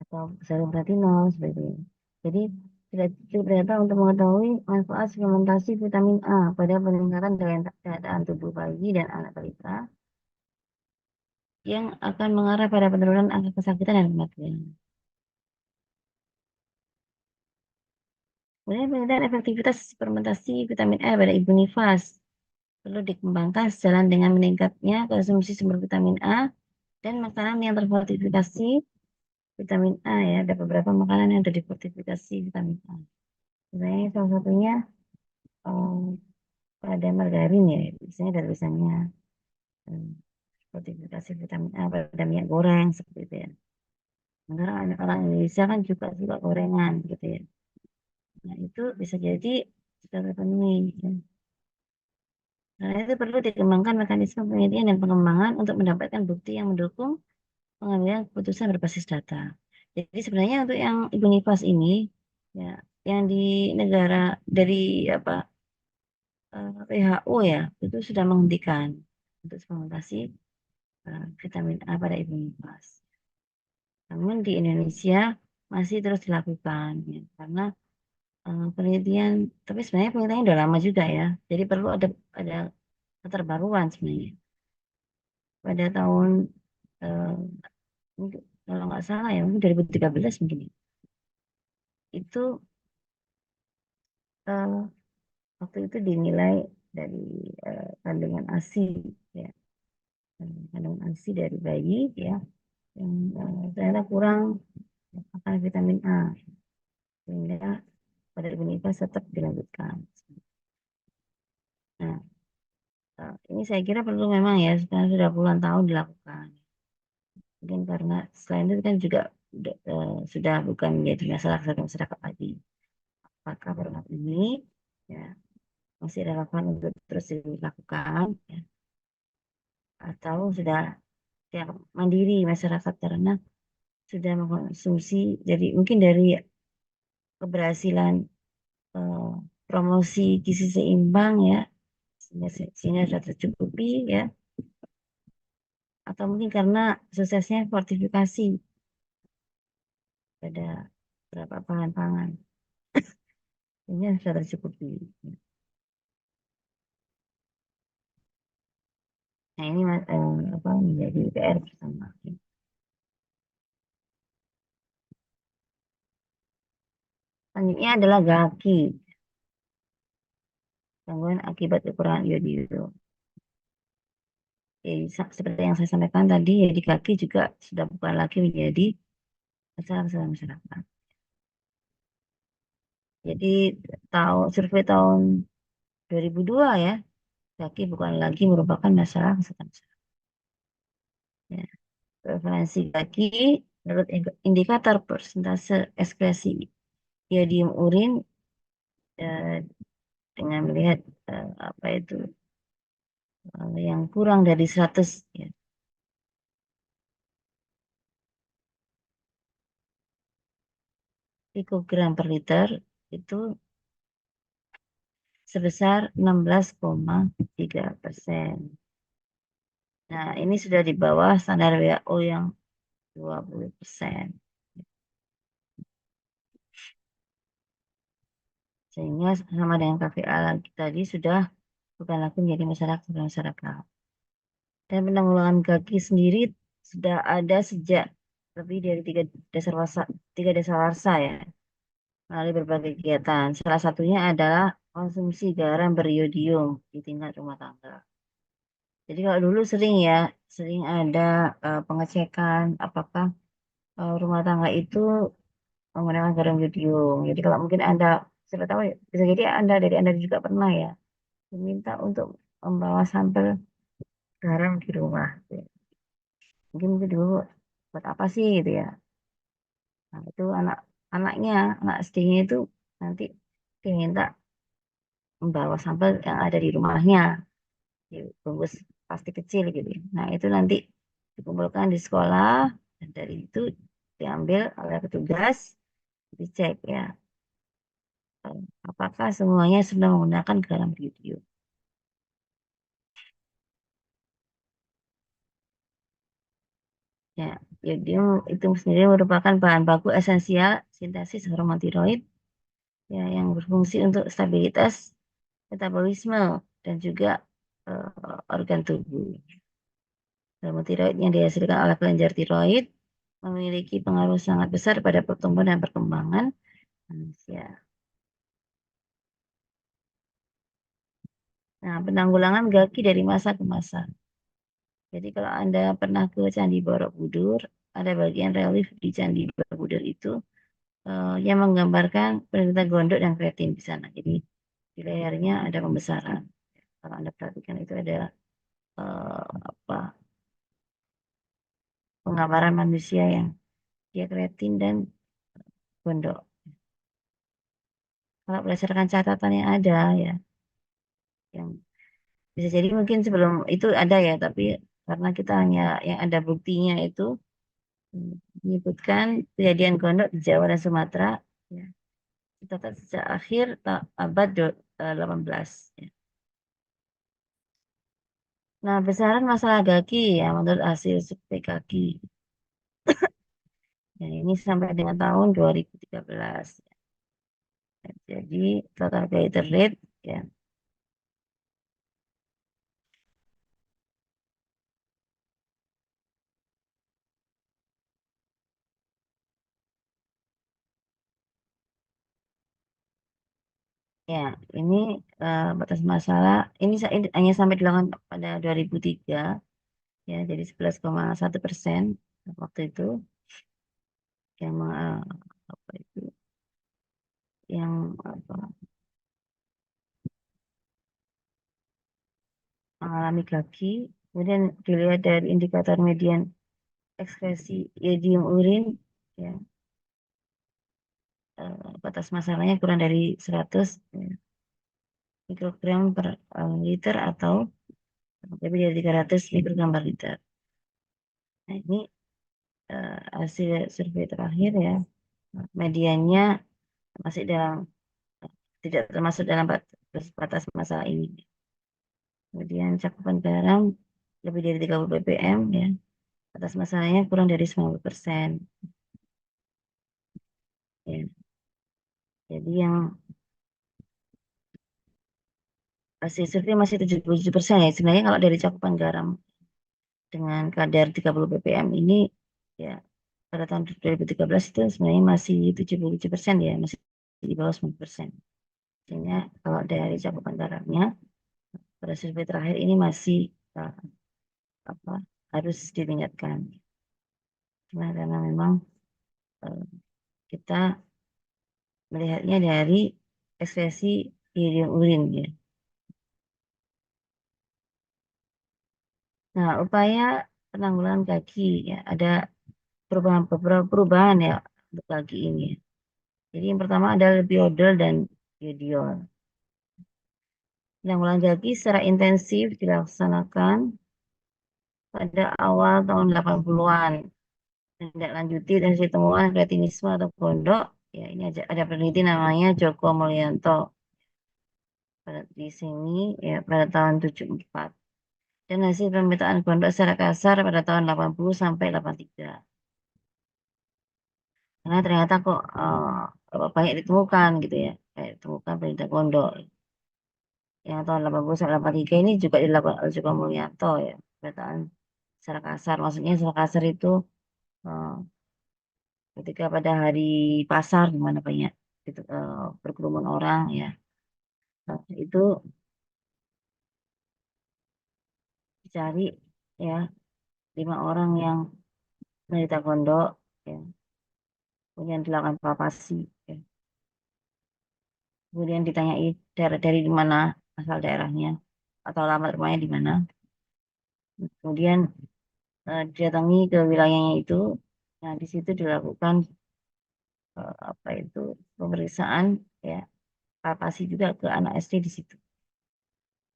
atau serum retinol seperti ini. Jadi tidak cukup ternyata untuk mengetahui manfaat suplementasi vitamin A pada peningkatan daya tahan tubuh bayi dan anak balita yang akan mengarah pada penurunan angka kesakitan dan kematian. Kemudian penelitian efektivitas suplementasi vitamin A pada ibu nifas perlu dikembangkan sejalan dengan meningkatnya konsumsi sumber vitamin A dan makanan yang terfortifikasi vitamin A ya. Ada beberapa makanan yang sudah difortifikasi vitamin A. Misalnya salah satunya eh, pada margarin ya, misalnya dari misalnya eh, fortifikasi vitamin A pada minyak goreng seperti itu ya. Karena orang Indonesia kan juga suka gorengan gitu ya. Nah itu bisa jadi sudah terpenuhi. Ya. Nah itu perlu dikembangkan mekanisme penelitian dan pengembangan untuk mendapatkan bukti yang mendukung pengambilan keputusan berbasis data. Jadi sebenarnya untuk yang ibu nifas ini, ya yang di negara dari apa WHO ya itu sudah menghentikan untuk suplementasi vitamin A pada ibu nifas. Namun di Indonesia masih terus dilakukan ya, karena penelitian, tapi sebenarnya penelitiannya udah lama juga ya. Jadi perlu ada keterbaruan sebenarnya. Pada tahun eh, kalau nggak salah ya mungkin 2013 mungkin ya. Itu eh, waktu itu dinilai dari kandungan ASI ya, kandungan ASI dari bayi ya yang ternyata kurang akan vitamin A sehingga pada ibu nifas tetap dilanjutkan. Nah, ini saya kira perlu memang ya, sekarang sudah puluhan tahun dilakukan. Mungkin karena selain itu kan juga sudah bukan menjadi masalah kesehatan masyarakat lagi. Apakah produk ini ya masih relevan untuk terus dilakukan ya, atau sudah yang mandiri masyarakat karena sudah mengkonsumsi jadi mungkin dari keberhasilan eh, promosi gizi seimbang ya sehingga sudah tercukupi ya atau mungkin karena suksesnya fortifikasi pada beberapa bahan pangan ini sudah tercukupi. Nah ini apa menjadi PR bersama. Selanjutnya adalah GAKI, gangguan akibat kekurangan iodium. Jadi, seperti yang saya sampaikan tadi, jadi GAKI juga sudah bukan lagi menjadi masalah kesehatan masyarakat. Jadi survei tahun 2002 ya, GAKI bukan lagi merupakan masalah kesehatan masyarakat. Ya. Prevalensi GAKI menurut indikator persentase ekskresi iodium urin eh, dengan melihat apa itu yang kurang dari 100 ya, pikogram per liter itu sebesar 16,3%. Nah, ini sudah di bawah standar WHO yang 20%. Sehingga sama dengan KVA lagi tadi sudah bukan lagi menjadi masyarakat. Dan penanggulangan kaki sendiri sudah ada sejak lebih dari tiga dasar warsa ya, melalui berbagai kegiatan. Salah satunya adalah konsumsi garam beriodium di tingkat rumah tangga. Jadi kalau dulu sering ada pengecekan apakah rumah tangga itu menggunakan garam iodium. Jadi kalau mungkin Anda, siapa tahu ya, bisa jadi Anda juga pernah ya, diminta untuk membawa sampel garam di rumah. Mungkin dulu buat apa sih gitu ya. Nah, itu anak SD-nya itu nanti diminta membawa sampel yang ada di rumahnya, dibungkus plastik kecil gitu ya. Nah, itu nanti dikumpulkan di sekolah dan dari itu diambil oleh petugas, dicek ya apakah semuanya sudah menggunakan garam biodium. Ya, iodium itu sendiri merupakan bahan baku esensial sintesis hormon tiroid ya, yang berfungsi untuk stabilitas metabolisme dan juga organ tubuh. Hormon tiroid yang dihasilkan oleh kelenjar tiroid memiliki pengaruh sangat besar pada pertumbuhan dan perkembangan manusia. Nah, penanggulangan GAKI dari masa ke masa. Jadi kalau Anda pernah ke Candi Borobudur, ada bagian relief di Candi Borobudur itu yang menggambarkan penderita gondok dan kreatin di sana. Jadi di layarnya ada pembesaran. Kalau Anda perhatikan itu ada apa penggambaran manusia yang dia kreatin dan gondok. Kalau berdasarkan catatan yang ada ya, yang bisa jadi mungkin sebelum itu ada ya, tapi karena kita hanya yang ada buktinya itu menyebutkan kejadian gondok di Jawa dan Sumatera ya, Tercatat sejak akhir abad 18. Ya. Nah, besaran masalah kaki ya menurut hasil survei kaki. Ya, ini sampai dengan tahun 2013. Ya. Jadi total creator rate ya, ya ini batas masalah ini hanya sampai dilakukan pada 2003 ya, jadi 11,1% waktu itu yang apa itu yang apa, mengalami kaki. Kemudian dilihat dari indikator median ekskresi iodium urin ya, batas masalahnya kurang dari 100 ya, mikrogram per liter atau lebih dari 300 mikrogram per liter. Nah, ini hasil survei terakhir ya, mediannya masih dalam tidak termasuk dalam batas masalah ini. Kemudian cakupan garam lebih dari 30 ppm ya, batas masalahnya kurang dari 90%. Ya. Jadi yang hasil survei masih 77% ya. Sebenarnya kalau dari cakupan garam dengan kadar 30 ppm ini ya, pada tahun 2013 itu sebenarnya masih 77% ya, masih di bawah 90%. Sehingga kalau dari cakupan garamnya pada survei terakhir ini masih uh, apa, harus ditingkatkan. Karena memang uh, kita melihatnya dari ekspresi irium urin ya. Nah, upaya penanggulangan kaki ya, ada beberapa perubahan ya untuk kaki ini. Jadi yang pertama adalah biodol dan biodiol. Penanggulangan kaki secara intensif dilaksanakan pada awal tahun 80-an. Tindak lanjuti dan hasil temuan kretinisme atau pondok. Ya, ini ada peneliti namanya Joko Mulyanto di sini ya pada tahun 74. Dan hasil pemetaan pondok secara kasar pada tahun 80 sampai 83. Karena ternyata kok banyak ditemukan gitu ya. Kayak ditemukan penelitian pondok. Yang tahun 80 sampai 83 ini juga dilakukan oleh Joko Mulyanto ya. Pemetaan secara kasar. Maksudnya secara kasar itu eh, ketika pada hari pasar di mana banyak gitu, berkerumun orang ya. Nah, itu dicari ya 5 orang yang menderita gondok ya. Kemudian dilakukan palpasi ya. Kemudian ditanyai daerah dari di mana asal daerahnya atau alamat rumahnya di mana. Kemudian didatangi ke wilayahnya itu. Nah, di situ dilakukan apa itu pemeriksaan ya, palpasi juga ke anak SD di situ.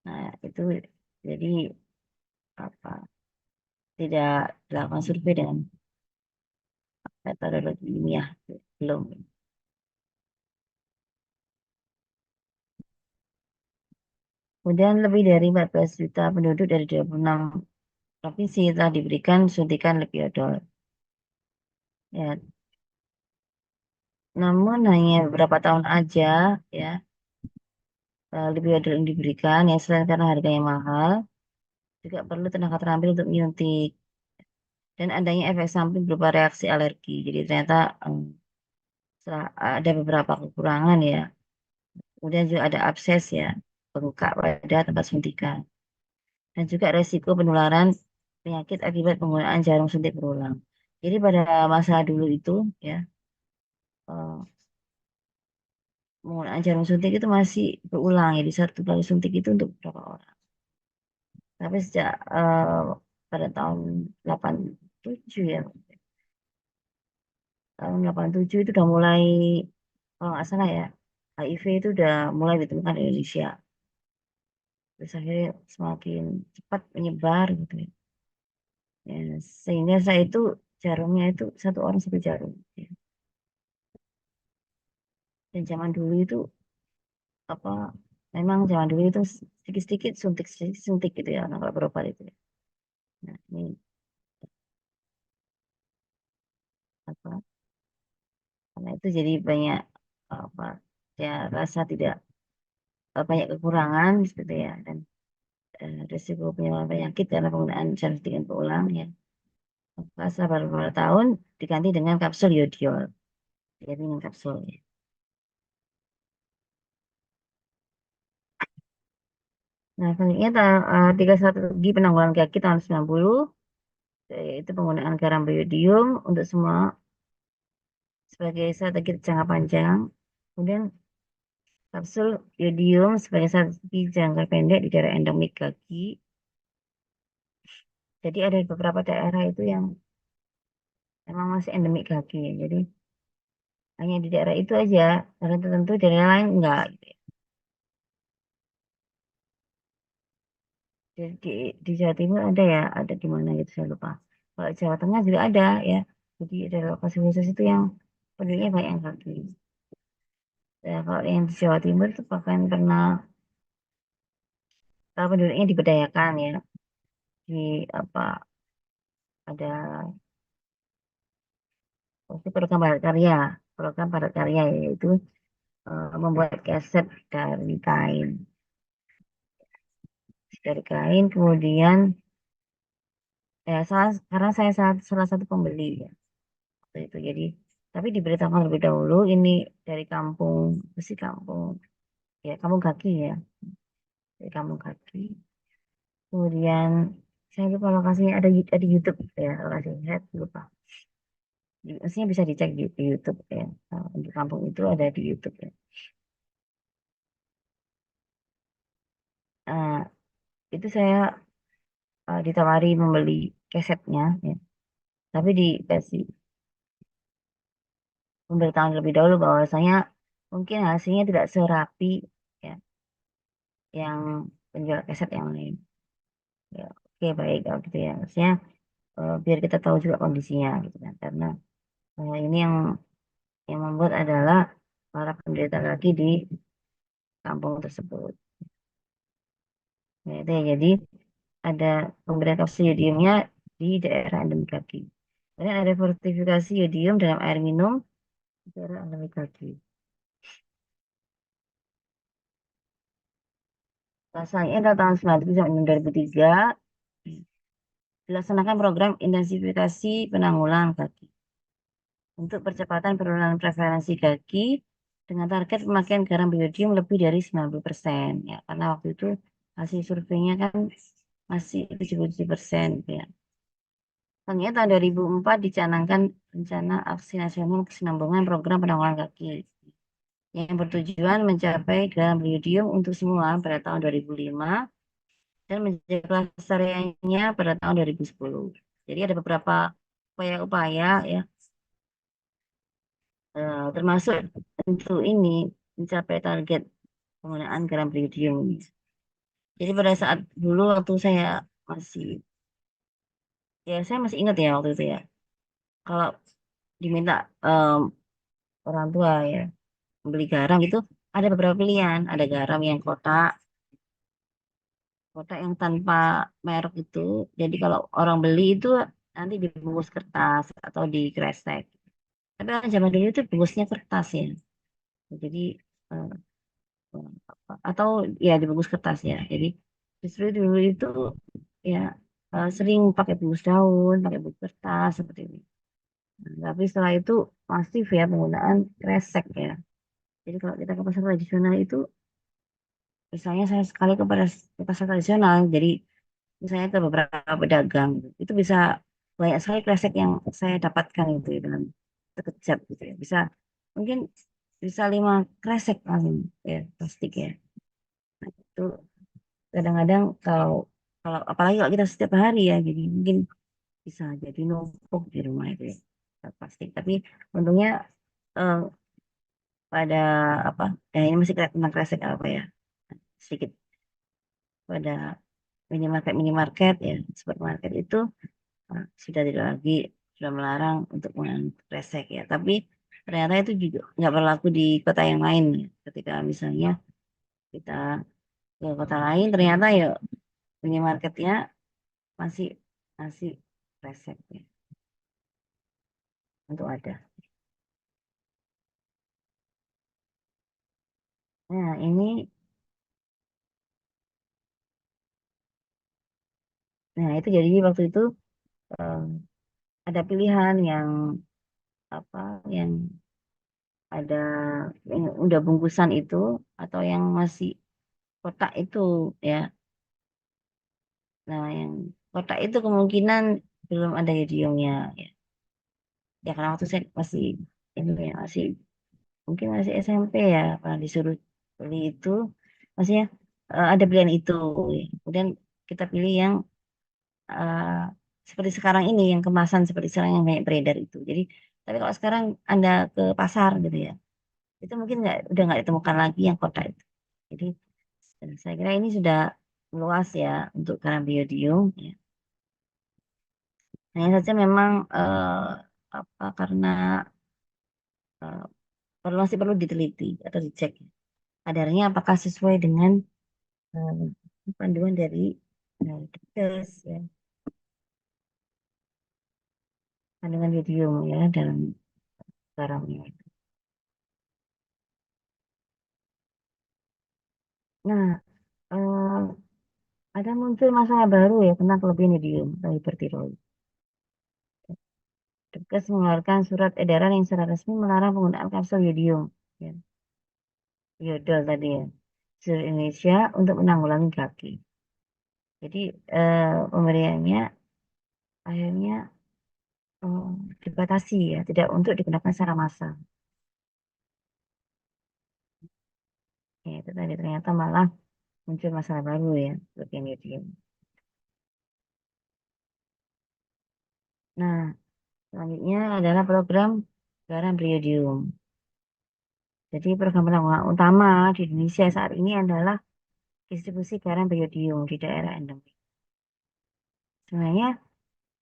Nah, itu jadi apa, tidak dilakukan survei dengan metodologi ilmiah, belum. Kemudian lebih dari 14 juta penduduk dari 26 provinsi telah diberikan suntikan lepiodol. Ya, namun hanya beberapa tahun aja ya lepiodol yang diberikan ya, selain karena harganya mahal, juga perlu tenaga terampil untuk menyuntik dan adanya efek samping berupa reaksi alergi. Jadi ternyata ada beberapa kekurangan ya. Kemudian juga ada abses ya, bengkak pada tempat suntikan. Dan juga resiko penularan penyakit akibat penggunaan jarum suntik berulang. Jadi pada masa dulu itu ya, eh, penggunaan jarum suntik itu masih berulang ya, di satu kali suntik itu untuk beberapa orang. Tapi sejak pada tahun 87 ya, tahun 87 itu udah mulai, kalau nggak salah ya, HIV itu udah mulai ditemukan di Indonesia. Terus akhirnya semakin cepat menyebar gitu ya. Ya, sehingga saya itu jarumnya itu 1 orang 1 jarum. Ya. Dan zaman dulu itu apa memang zaman dulu itu sedikit-sedikit suntik suntik gitu ya, kalau berobat itu ya. Nah, ini apa karena itu jadi banyak apa ya rasa tidak banyak kekurangan gitu ya, dan risiko penyebaran penyakit karena penggunaan jarum dengan berulang ya. Maka setelah beberapa tahun diganti dengan kapsul yodiol, jadi dengan kapsul ya. Nah, selanjutnya 31 strategi penanggulangan kaki tahun 90, yaitu penggunaan garam biodium untuk semua sebagai strategi jangka panjang. Kemudian kapsul yodium sebagai strategi jangka pendek di daerah endemik kaki. Jadi ada beberapa daerah itu yang memang masih endemik kaki ya. Jadi hanya di daerah itu aja, daerah tertentu daerah lain enggak gitu ya. Jadi di Jawa Timur ada ya, ada di mana gitu saya lupa. Kalau Jawa Tengah juga ada ya. Jadi ada lokasi khusus itu yang penduduknya banyak yang kaki. Ya, kalau yang di Jawa Timur itu bahkan pernah kalau penduduknya diberdayakan ya, di apa ada program padat karya yaitu membuat keset dari kain, kemudian karena saya salah satu pembeli ya waktu itu, jadi tapi diberitakan lebih dahulu ini dari kampung, mesti kampung ya, kampung kaki ya, dari kampung kaki. Kemudian saya lupa lokasinya, ada di YouTube ya lokasinya, saya lupa. Maksudnya bisa dicek di YouTube ya. Nah, untuk kampung itu ada di YouTube ya. Nah, itu saya ditawari membeli kesetnya ya. Tapi dikasih pemberitahuan lebih dahulu bahwasanya mungkin hasilnya tidak serapi ya yang penjual keset yang lain. Ya, oke baik kalau gitu ya. Maksudnya biar kita tahu juga kondisinya gitu kan. Karena ini yang membuat adalah para penderita lagi di kampung tersebut. Ya, itu ya. Jadi ada pemberian kapsul yodiumnya di daerah endemik kaki. Kemudian ada fortifikasi yodium dalam air minum di daerah endemik kaki. Pasalnya pada tahun 1997 sampai 2003 dilaksanakan program intensifikasi penanggulangan kaki untuk percepatan penurunan prevalensi kaki dengan target pemakaian garam biodium lebih dari 90%. Ya, karena waktu itu hasil surveinya kan masih 77% gitu ya. Selanjutnya tahun 2004 dicanangkan rencana aksi nasional kesinambungan program penanggulangan kaki yang bertujuan mencapai garam biodium untuk semua pada tahun 2005 dan menjaga kelestariannya pada tahun 2010. Jadi ada beberapa upaya-upaya ya, termasuk untuk ini mencapai target penggunaan garam biodium ini. Jadi pada saat dulu waktu saya masih, ya saya masih ingat ya waktu itu ya, kalau diminta orang tua ya beli garam itu ada beberapa pilihan, ada garam yang kotak, kotak yang tanpa merek itu. Jadi kalau orang beli itu nanti dibungkus kertas atau di kresek. Tapi kan zaman dulu itu bungkusnya kertas ya. Jadi eh, atau ya dibungkus kertas ya. Jadi justru dulu itu ya sering pakai bungkus daun, pakai bungkus kertas seperti ini. Nah, tapi setelah itu masif ya penggunaan kresek ya. Jadi kalau kita ke pasar tradisional itu, misalnya saya sekali ke pasar tradisional, jadi misalnya ke beberapa pedagang, itu bisa banyak sekali kresek yang saya dapatkan itu ya, dalam sekejap gitu ya. Bisa mungkin bisa 5 kresek langsung ya plastik ya. Nah, itu kadang-kadang kalau kalau apalagi kalau kita setiap hari ya, jadi mungkin bisa jadi numpuk di rumah itu ya plastik. Tapi untungnya eh, pada apa? Ini masih tentang kresek apa ya? Sedikit pada minimarket minimarket ya supermarket itu sudah tidak lagi sudah melarang untuk menggunakan kresek ya. Tapi ternyata itu juga nggak berlaku di kota yang lain ya. Ketika misalnya kita ke kota lain, ternyata ya minimarketnya masih masih resep ya untuk ada. Nah ini, nah itu jadi waktu itu eh, ada pilihan yang apa, yang ada yang udah bungkusan itu atau yang masih kotak itu ya. Nah yang kotak itu kemungkinan belum ada idiomnya ya. Ya karena waktu saya masih ini ya, masih mungkin masih SMP ya, pernah disuruh beli itu, maksudnya ada pilihan itu ya. Kemudian kita pilih yang eh, seperti sekarang ini, yang kemasan seperti sekarang yang banyak beredar itu. Jadi tapi kalau sekarang Anda ke pasar gitu ya, itu mungkin udah nggak ditemukan lagi yang kotak itu. Jadi saya kira ini sudah luas ya untuk Caranbiodium ya. Hanya saja memang apa, karena eh, masih perlu diteliti atau dicek ya, kadarnya apakah sesuai dengan panduan dari Dinkes ya, kandungan yodium ya dalam garamnya. Nah, ada muncul masalah baru ya tentang kelebihan yodium dari hipertiroid. Dinkes mengeluarkan surat edaran yang secara resmi melarang penggunaan kapsul yodium, ya, yodol tadi ya, seluruh Indonesia untuk menanggulangi kaki. Jadi pemberiannya akhirnya eh, dibatasi ya, tidak untuk digunakan secara massal. Ya, itu tadi ternyata malah muncul masalah baru ya, kelebihan yodium. Nah, selanjutnya adalah program garam Priodium. Jadi program penanggulangan utama di Indonesia saat ini adalah distribusi garam Priodium di daerah endemik. Sebenarnya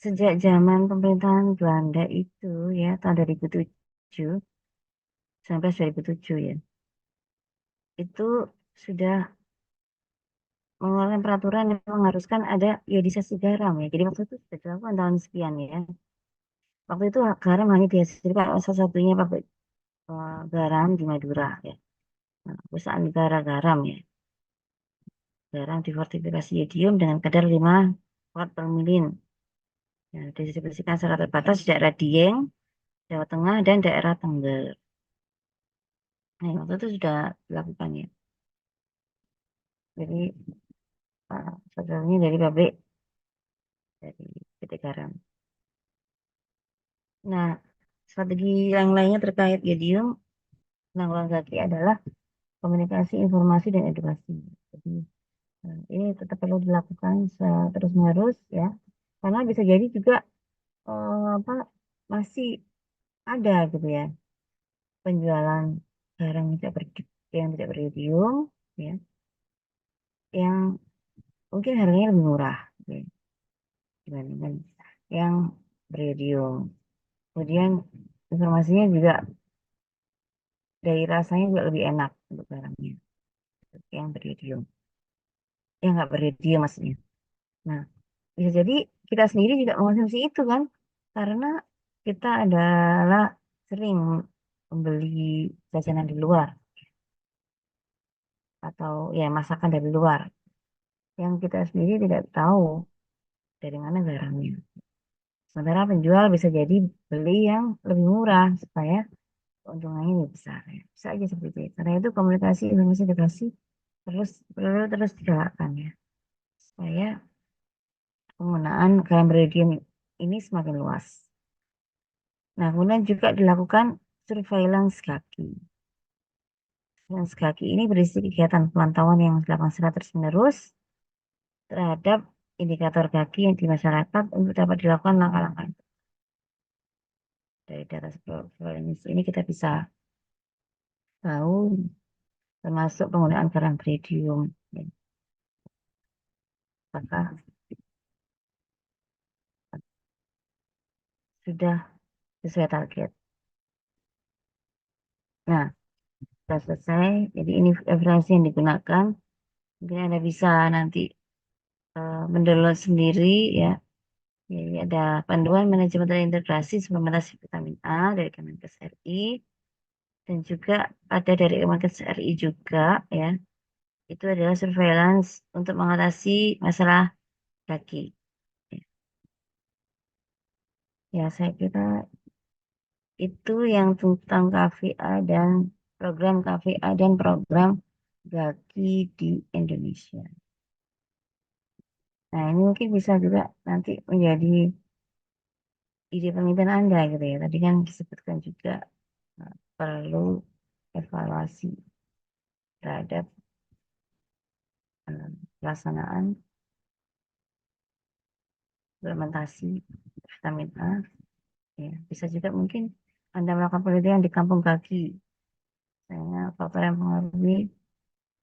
sejak zaman pemerintahan Belanda itu ya, tahun 2007 sampai 2007 ya, itu sudah mengeluarkan peraturan yang mengharuskan ada iodisasi garam ya. Jadi waktu itu sudah dilakukan tahun sekian ya. Waktu itu garam hanya dihasilkan oleh salah satunya pabrik garam di Madura ya. Nah, perusahaan negara garam ya. Garam difortifikasi yodium dengan kadar 5 part per milin. Ya, didistribusikan secara terbatas di daerah Dieng, Jawa Tengah, dan daerah Tengger. Nah, waktu itu sudah dilakukan ya. Jadi, sebenarnya dari pabrik, dari PT Garam. Nah, strategi yang lainnya terkait yodium penanggulangan kaki adalah komunikasi, informasi, dan edukasi. Jadi, ini tetap perlu dilakukan terus-menerus ya. Karena bisa jadi juga apa, masih ada gitu ya penjualan barang yang tidak beriodium ya, yang mungkin harganya lebih murah gitu ya, dibandingkan yang beriodium. Kemudian informasinya juga dari rasanya juga lebih enak untuk barangnya yang beriodium, yang nggak beriodium maksudnya. Nah, bisa jadi kita sendiri juga mengonsumsi itu kan, karena kita adalah sering membeli jajanan di luar atau ya masakan dari luar yang kita sendiri tidak tahu dari mana garamnya. Sementara penjual bisa jadi beli yang lebih murah supaya keuntungannya lebih besar. Ya. Bisa aja seperti itu. Karena itu komunikasi, informasi, edukasi perlu terus digalakkan ya, supaya penggunaan garam berodium ini semakin luas. Nah, kemudian juga dilakukan surveillance kaki. Surveillance kaki ini berisi kegiatan pemantauan yang dilakukan secara terus-menerus terhadap indikator kaki yang di masyarakat untuk dapat dilakukan langkah-langkah. Dari data surveillance ini kita bisa tahu termasuk penggunaan garam berodium. Ya, apakah sudah sesuai target. Nah, sudah selesai. Jadi ini referensi yang digunakan. Mungkin Anda bisa nanti mendownload sendiri ya. Jadi ada panduan manajemen dan integrasi suplementasi vitamin A dari Kemenkes RI dan juga ada dari Kemenkes RI juga ya. Itu adalah surveillance untuk mengatasi masalah kaki. Ya, saya kira itu yang tentang KVA dan program KVA dan program GAKI di Indonesia. Nah, ini mungkin bisa juga nanti menjadi ide pemikiran Anda gitu ya. Tadi kan disebutkan juga perlu evaluasi terhadap pelaksanaan implementasi vitamin A. Ya, bisa juga mungkin Anda melakukan penelitian di kampung kaki. Misalnya faktor yang mempengaruhi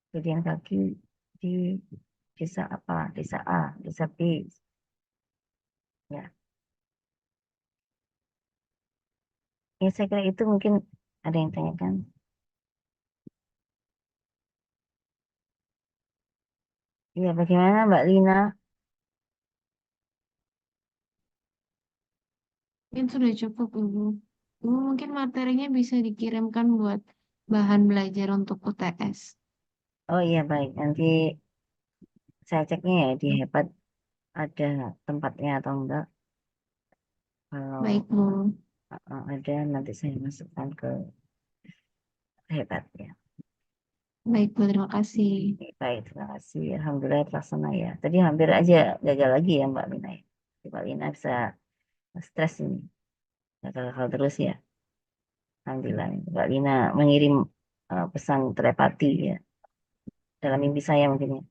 kejadian kaki di desa apa, desa A, desa B. Ya, ya saya kira itu mungkin ada yang tanyakan. Iya, bagaimana Mbak Lina? Mungkin sudah cukup, Ibu. Ibu mungkin materinya bisa dikirimkan buat bahan belajar untuk UTS. Oh iya baik, nanti saya ceknya ya di Hebat ada tempatnya atau enggak. Baik, Kalau Bu. ada nanti saya masukkan ke Hebat ya. Baik, Bu. Terima kasih. Baik, terima kasih. Alhamdulillah terlaksana ya. Tadi hampir aja gagal lagi ya Mbak Lina ya. Mbak Lina bisa stres ini. Gagal terus ya. Alhamdulillah. Mbak Lina mengirim pesan telepati ya. Dalam mimpi saya mungkin ya.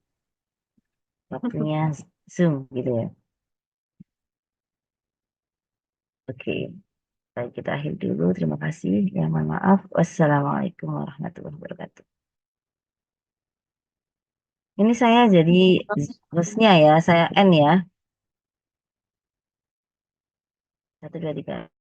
Waktunya Zoom gitu ya. Oke. Baik, kita akhir dulu. Terima kasih. Ya, mohon maaf. Wassalamualaikum warahmatullahi wabarakatuh. Ini saya jadi hostnya ya. Saya N ya. 1, 2, 3.